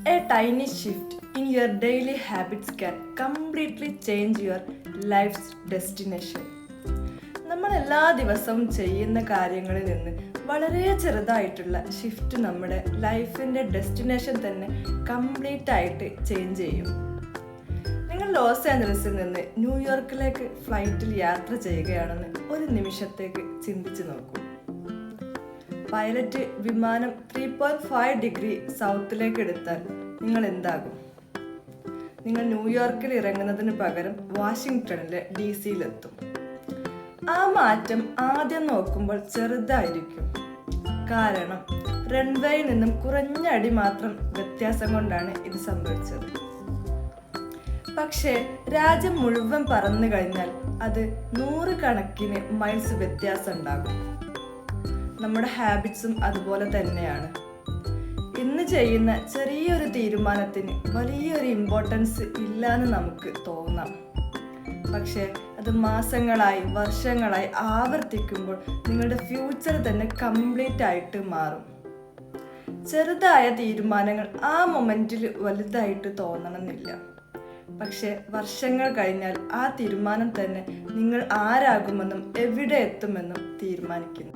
A tiny shift in your daily habits can completely change your life's destination. നമ്മൾ എല്ലാ ദിവസവും ചെയ്യുന്ന കാര്യങ്ങളിൽ നിന്ന് വളരെ ചെറുതായിട്ടുള്ള ഷിഫ്റ്റ് നമ്മുടെ ലൈഫിൻ്റെ ഡെസ്റ്റിനേഷൻ തന്നെ കംപ്ലീറ്റ് ആയിട്ട് ചേഞ്ച് ചെയ്യും. നിങ്ങൾ ലോസ് ആഞ്ചലസിൽ നിന്ന് ന്യൂയോർക്കിലേക്ക് ഫ്ലൈറ്റിൽ യാത്ര ചെയ്യുകയാണെന്ന് ഒരു നിമിഷത്തേക്ക് ചിന്തിച്ചു നോക്കൂ. പൈലറ്റ് വിമാനം 3.5 ഡിഗ്രി സൗത്തിലേക്ക് എടുത്താൽ നിങ്ങൾ എന്താകും? നിങ്ങൾ ന്യൂയോർക്കിൽ ഇറങ്ങുന്നതിന് പകരം വാഷിങ്ടണിലെ DC-യിലെത്തും. ആ മാറ്റം ആദ്യം നോക്കുമ്പോൾ ചെറുതായിരിക്കും. കാരണം റൺവേയിൽ നിന്നും കുറഞ്ഞ അടി മാത്രം വ്യത്യാസം കൊണ്ടാണ് ഇത് സംഭവിച്ചത്. പക്ഷേ രാജ്യം മുഴുവൻ പറന്നു കഴിഞ്ഞാൽ അത് 100 കണക്കിന് മൈൽസ് വ്യത്യാസം ഉണ്ടാകും. നമ്മുടെ ഹാബിറ്റ്സും അതുപോലെ തന്നെയാണ്. ഇന്ന് ചെയ്യുന്ന ചെറിയൊരു തീരുമാനത്തിന് വലിയൊരു ഇമ്പോർട്ടൻസ് ഇല്ലാന്ന് നമുക്ക് തോന്നാം. പക്ഷേ അത് മാസങ്ങളായി വർഷങ്ങളായി ആവർത്തിക്കുമ്പോൾ നിങ്ങളുടെ ഫ്യൂച്ചർ തന്നെ കംപ്ലീറ്റ് ആയിട്ട് മാറും. ചെറുതായ തീരുമാനങ്ങൾ ആ മൊമെന്റിൽ വലുതായിട്ട് തോന്നണമെന്നില്ല. പക്ഷെ വർഷങ്ങൾ കഴിഞ്ഞാൽ ആ തീരുമാനം തന്നെ നിങ്ങൾ ആരാകുമെന്നും എവിടെ എത്തുമെന്നും തീരുമാനിക്കുന്നു.